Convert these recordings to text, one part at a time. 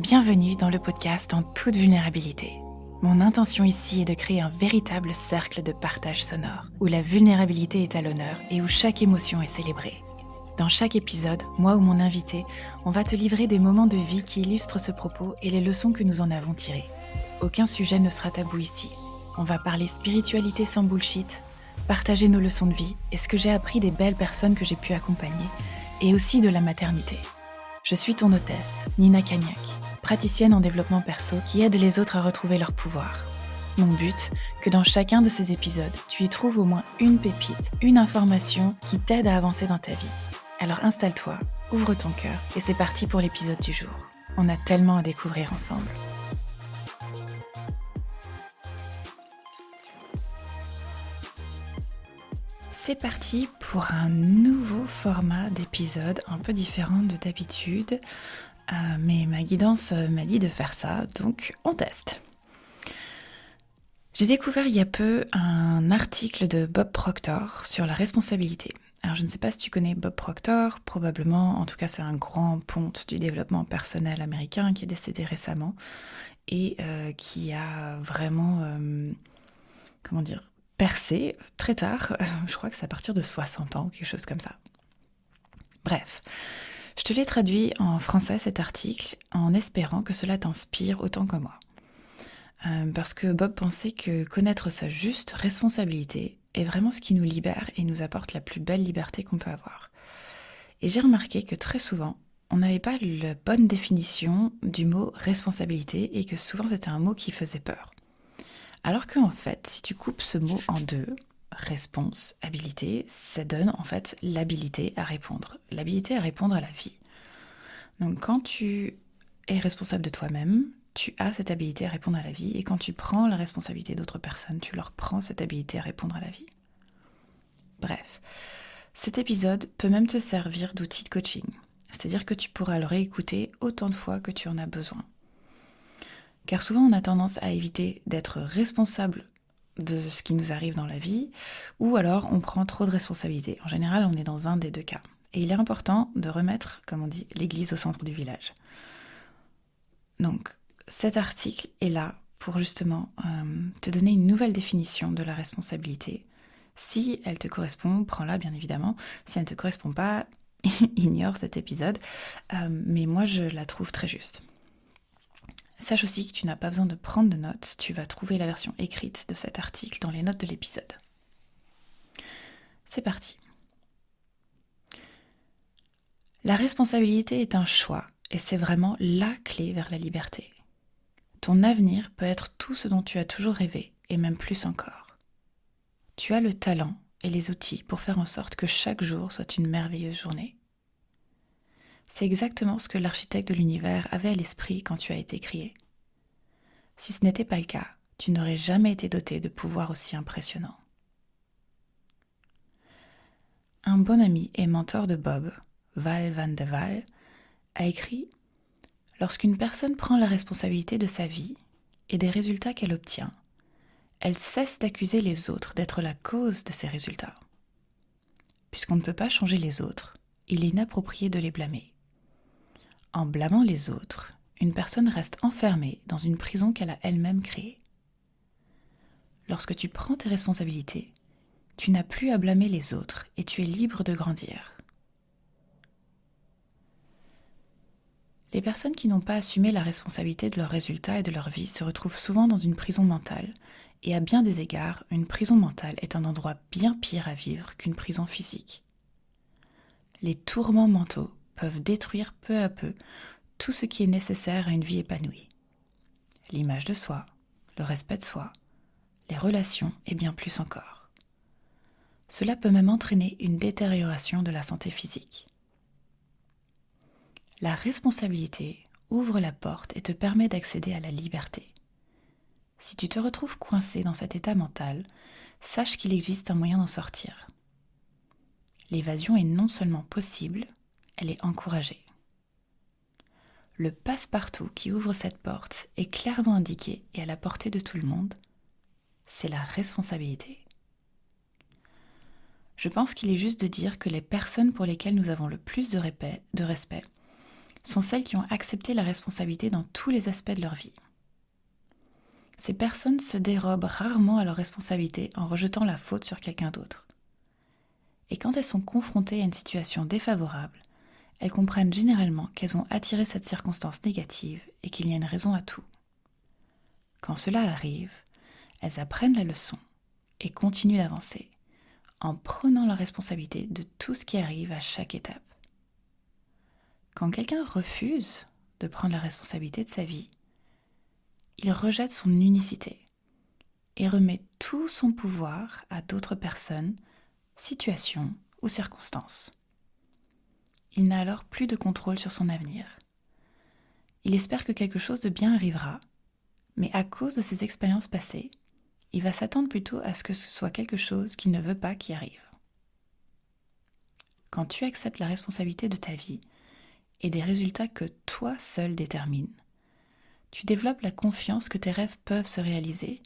Bienvenue dans le podcast En toute vulnérabilité. Mon intention ici est de créer un véritable cercle de partage sonore, où la vulnérabilité est à l'honneur et où chaque émotion est célébrée. Dans chaque épisode, moi ou mon invité, on va te livrer des moments de vie qui illustrent ce propos et les leçons que nous en avons tirées. Aucun sujet ne sera tabou ici. On va parler spiritualité sans bullshit, partager nos leçons de vie et ce que j'ai appris des belles personnes que j'ai pu accompagner, et aussi de la maternité. Je suis ton hôtesse, Nina Cagnac, praticienne en développement perso qui aide les autres à retrouver leur pouvoir. Mon but, que dans chacun de ces épisodes, tu y trouves au moins une pépite, une information qui t'aide à avancer dans ta vie. Alors installe-toi, ouvre ton cœur et c'est parti pour l'épisode du jour. On a tellement à découvrir ensemble. C'est parti pour un nouveau format d'épisode, un peu différent de d'habitude. Mais ma guidance m'a dit de faire ça, donc on teste. J'ai découvert il y a peu un article de Bob Proctor sur la responsabilité. Alors je ne sais pas si tu connais Bob Proctor, probablement, en tout cas c'est un grand ponte du développement personnel américain qui est décédé récemment et qui a vraiment, percé très tard, je crois que c'est à partir de 60 ans, quelque chose comme ça. Bref. Je te l'ai traduit en français cet article en espérant que cela t'inspire autant que moi. Parce que Bob pensait que connaître sa juste responsabilité est vraiment ce qui nous libère et nous apporte la plus belle liberté qu'on peut avoir. Et j'ai remarqué que très souvent, on n'avait pas la bonne définition du mot responsabilité et que souvent c'était un mot qui faisait peur. Alors qu'en fait, si tu coupes ce mot en deux, responsabilité, ça donne en fait l'habilité à répondre à la vie. Donc quand tu es responsable de toi-même, tu as cette habilité à répondre à la vie, et quand tu prends la responsabilité d'autres personnes, tu leur prends cette habilité à répondre à la vie. Bref, cet épisode peut même te servir d'outil de coaching, c'est-à-dire que tu pourras le réécouter autant de fois que tu en as besoin. Car souvent on a tendance à éviter d'être responsable de ce qui nous arrive dans la vie, ou alors on prend trop de responsabilités. En général, on est dans un des deux cas. Et il est important de remettre, comme on dit, l'église au centre du village. Donc, cet article est là pour justement te donner une nouvelle définition de la responsabilité. Si elle te correspond, prends-la bien évidemment. Si elle ne te correspond pas, ignore cet épisode. Mais moi, je la trouve très juste. Sache aussi que tu n'as pas besoin de prendre de notes, tu vas trouver la version écrite de cet article dans les notes de l'épisode. C'est parti. La responsabilité est un choix et c'est vraiment la clé vers la liberté. Ton avenir peut être tout ce dont tu as toujours rêvé et même plus encore. Tu as le talent et les outils pour faire en sorte que chaque jour soit une merveilleuse journée. C'est exactement ce que l'architecte de l'univers avait à l'esprit quand tu as été créé. Si ce n'était pas le cas, tu n'aurais jamais été doté de pouvoirs aussi impressionnants. Un bon ami et mentor de Bob, Val Van de Waal, a écrit « Lorsqu'une personne prend la responsabilité de sa vie et des résultats qu'elle obtient, elle cesse d'accuser les autres d'être la cause de ces résultats. Puisqu'on ne peut pas changer les autres, il est inapproprié de les blâmer. En blâmant les autres, une personne reste enfermée dans une prison qu'elle a elle-même créée. Lorsque tu prends tes responsabilités, tu n'as plus à blâmer les autres et tu es libre de grandir. » Les personnes qui n'ont pas assumé la responsabilité de leurs résultats et de leur vie se retrouvent souvent dans une prison mentale, et à bien des égards, une prison mentale est un endroit bien pire à vivre qu'une prison physique. Les tourments mentaux peuvent détruire peu à peu tout ce qui est nécessaire à une vie épanouie. L'image de soi, le respect de soi, les relations et bien plus encore. Cela peut même entraîner une détérioration de la santé physique. La responsabilité ouvre la porte et te permet d'accéder à la liberté. Si tu te retrouves coincé dans cet état mental, sache qu'il existe un moyen d'en sortir. L'évasion est non seulement possible, elle est encouragée. Le passe-partout qui ouvre cette porte est clairement indiqué et à la portée de tout le monde. C'est la responsabilité. Je pense qu'il est juste de dire que les personnes pour lesquelles nous avons le plus de respect sont celles qui ont accepté la responsabilité dans tous les aspects de leur vie. Ces personnes se dérobent rarement à leurs responsabilités en rejetant la faute sur quelqu'un d'autre. Et quand elles sont confrontées à une situation défavorable, elles comprennent généralement qu'elles ont attiré cette circonstance négative et qu'il y a une raison à tout. Quand cela arrive, elles apprennent la leçon et continuent d'avancer en prenant la responsabilité de tout ce qui arrive à chaque étape. Quand quelqu'un refuse de prendre la responsabilité de sa vie, il rejette son unicité et remet tout son pouvoir à d'autres personnes, situations ou circonstances. Il n'a alors plus de contrôle sur son avenir. Il espère que quelque chose de bien arrivera, mais à cause de ses expériences passées, il va s'attendre plutôt à ce que ce soit quelque chose qu'il ne veut pas qui arrive. Quand tu acceptes la responsabilité de ta vie et des résultats que toi seul détermines, tu développes la confiance que tes rêves peuvent se réaliser,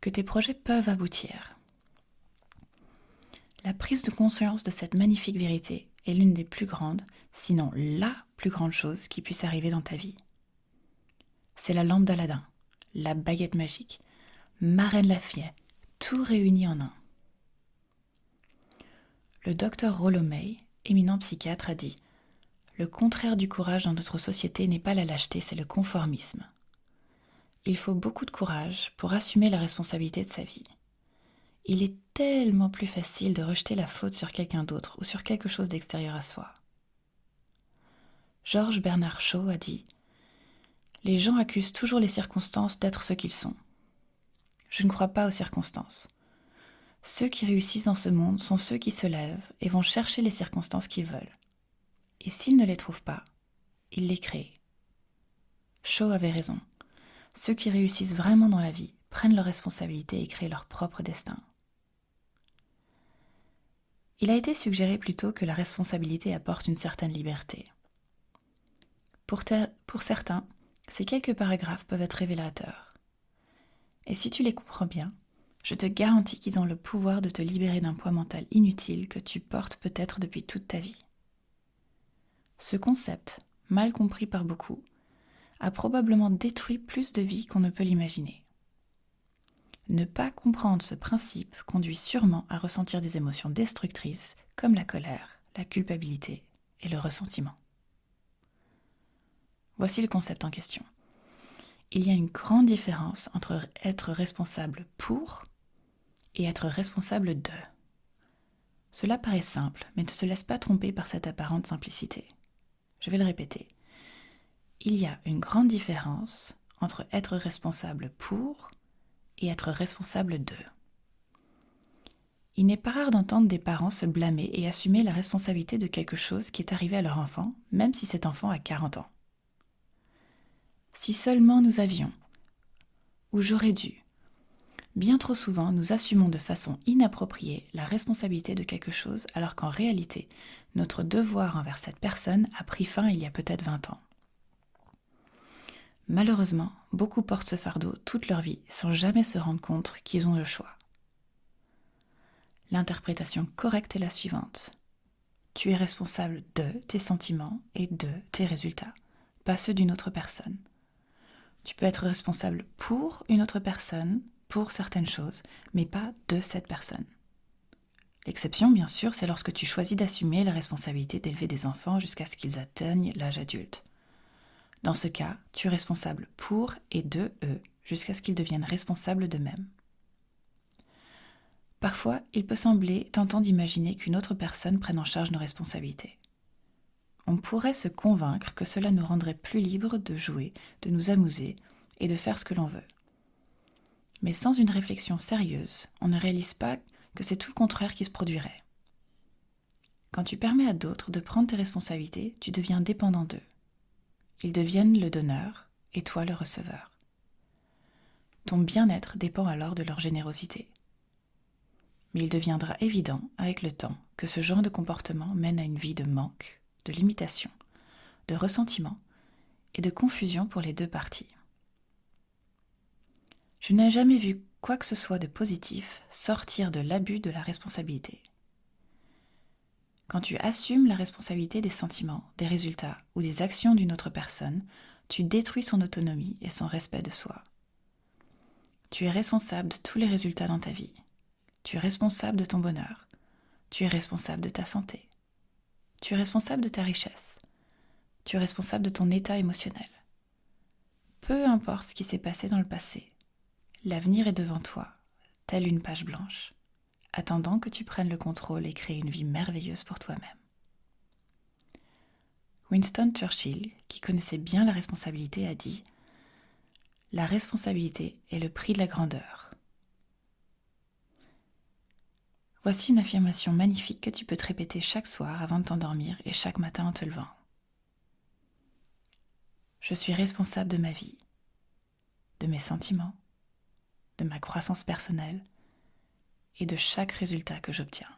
que tes projets peuvent aboutir. La prise de conscience de cette magnifique vérité est l'une des plus grandes, sinon la plus grande chose qui puisse arriver dans ta vie. C'est la lampe d'Aladin, la baguette magique, Marraine Lafayette, tout réuni en un. Le docteur Rollo May, éminent psychiatre, a dit « Le contraire du courage dans notre société n'est pas la lâcheté, c'est le conformisme. Il faut beaucoup de courage pour assumer la responsabilité de sa vie. Il est tellement plus facile de rejeter la faute sur quelqu'un d'autre ou sur quelque chose d'extérieur à soi. » George Bernard Shaw a dit « Les gens accusent toujours les circonstances d'être ce qu'ils sont. Je ne crois pas aux circonstances. Ceux qui réussissent dans ce monde sont ceux qui se lèvent et vont chercher les circonstances qu'ils veulent. Et s'ils ne les trouvent pas, ils les créent. » Shaw avait raison. Ceux qui réussissent vraiment dans la vie prennent leurs responsabilités et créent leur propre destin. Il a été suggéré plutôt que la responsabilité apporte une certaine liberté. Pour certains, ces quelques paragraphes peuvent être révélateurs. Et si tu les comprends bien, je te garantis qu'ils ont le pouvoir de te libérer d'un poids mental inutile que tu portes peut-être depuis toute ta vie. Ce concept, mal compris par beaucoup, a probablement détruit plus de vies qu'on ne peut l'imaginer. Ne pas comprendre ce principe conduit sûrement à ressentir des émotions destructrices comme la colère, la culpabilité et le ressentiment. Voici le concept en question. Il y a une grande différence entre être responsable pour et être responsable de. Cela paraît simple, mais ne te laisse pas tromper par cette apparente simplicité. Je vais le répéter. Il y a une grande différence entre être responsable pour et être responsable de. Il n'est pas rare d'entendre des parents se blâmer et assumer la responsabilité de quelque chose qui est arrivé à leur enfant, même si cet enfant a 40 ans. Si seulement nous avions, ou j'aurais dû. Bien trop souvent, nous assumons de façon inappropriée la responsabilité de quelque chose alors qu'en réalité, notre devoir envers cette personne a pris fin il y a peut-être 20 ans. Malheureusement, beaucoup portent ce fardeau toute leur vie sans jamais se rendre compte qu'ils ont le choix. L'interprétation correcte est la suivante. Tu es responsable de tes sentiments et de tes résultats, pas ceux d'une autre personne. Tu peux être responsable pour une autre personne, pour certaines choses, mais pas de cette personne. L'exception, bien sûr, c'est lorsque tu choisis d'assumer la responsabilité d'élever des enfants jusqu'à ce qu'ils atteignent l'âge adulte. Dans ce cas, tu es responsable pour et de eux jusqu'à ce qu'ils deviennent responsables d'eux-mêmes. Parfois, il peut sembler tentant d'imaginer qu'une autre personne prenne en charge nos responsabilités. On pourrait se convaincre que cela nous rendrait plus libres de jouer, de nous amuser et de faire ce que l'on veut. Mais sans une réflexion sérieuse, on ne réalise pas que c'est tout le contraire qui se produirait. Quand tu permets à d'autres de prendre tes responsabilités, tu deviens dépendant d'eux. Ils deviennent le donneur et toi le receveur. Ton bien-être dépend alors de leur générosité. Mais il deviendra évident avec le temps que ce genre de comportement mène à une vie de manque, de limitation, de ressentiment et de confusion pour les deux parties. Je n'ai jamais vu quoi que ce soit de positif sortir de l'abus de la responsabilité. Quand tu assumes la responsabilité des sentiments, des résultats ou des actions d'une autre personne, tu détruis son autonomie et son respect de soi. Tu es responsable de tous les résultats dans ta vie. Tu es responsable de ton bonheur. Tu es responsable de ta santé. Tu es responsable de ta richesse. Tu es responsable de ton état émotionnel. Peu importe ce qui s'est passé dans le passé, l'avenir est devant toi, telle une page blanche, attendant que tu prennes le contrôle et crées une vie merveilleuse pour toi-même. Winston Churchill, qui connaissait bien la responsabilité, a dit « La responsabilité est le prix de la grandeur ». Voici une affirmation magnifique que tu peux te répéter chaque soir avant de t'endormir et chaque matin en te levant. Je suis responsable de ma vie, de mes sentiments, de ma croissance personnelle et de chaque résultat que j'obtiens.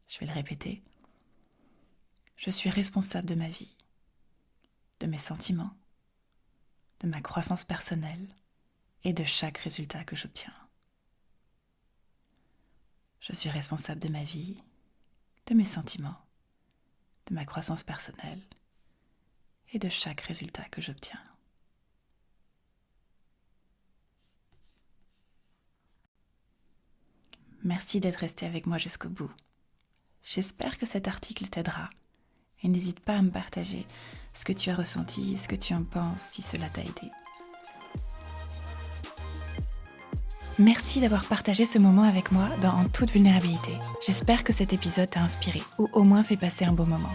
Je vais le répéter. Je suis responsable de ma vie, de mes sentiments, de ma croissance personnelle et de chaque résultat que j'obtiens. Je suis responsable de ma vie, de mes sentiments, de ma croissance personnelle et de chaque résultat que j'obtiens. Merci d'être resté avec moi jusqu'au bout. J'espère que cet article t'aidera et n'hésite pas à me partager ce que tu as ressenti et ce que tu en penses si cela t'a aidé. Merci d'avoir partagé ce moment avec moi dans En toute vulnérabilité. J'espère que cet épisode t'a inspiré ou au moins fait passer un beau moment.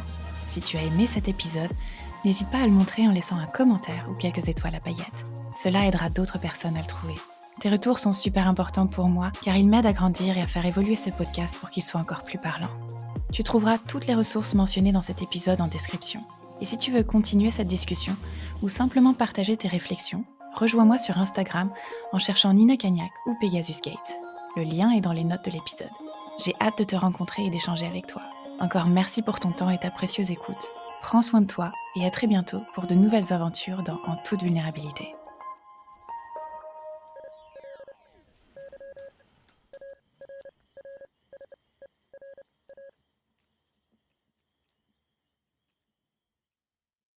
Si tu as aimé cet épisode, n'hésite pas à le montrer en laissant un commentaire ou quelques étoiles à paillettes. Cela aidera d'autres personnes à le trouver. Tes retours sont super importants pour moi car ils m'aident à grandir et à faire évoluer ce podcast pour qu'il soit encore plus parlant. Tu trouveras toutes les ressources mentionnées dans cet épisode en description. Et si tu veux continuer cette discussion ou simplement partager tes réflexions, rejoins-moi sur Instagram en cherchant Nina Cagnac ou Pegasus Gate. Le lien est dans les notes de l'épisode. J'ai hâte de te rencontrer et d'échanger avec toi. Encore merci pour ton temps et ta précieuse écoute. Prends soin de toi et à très bientôt pour de nouvelles aventures dans En toute vulnérabilité.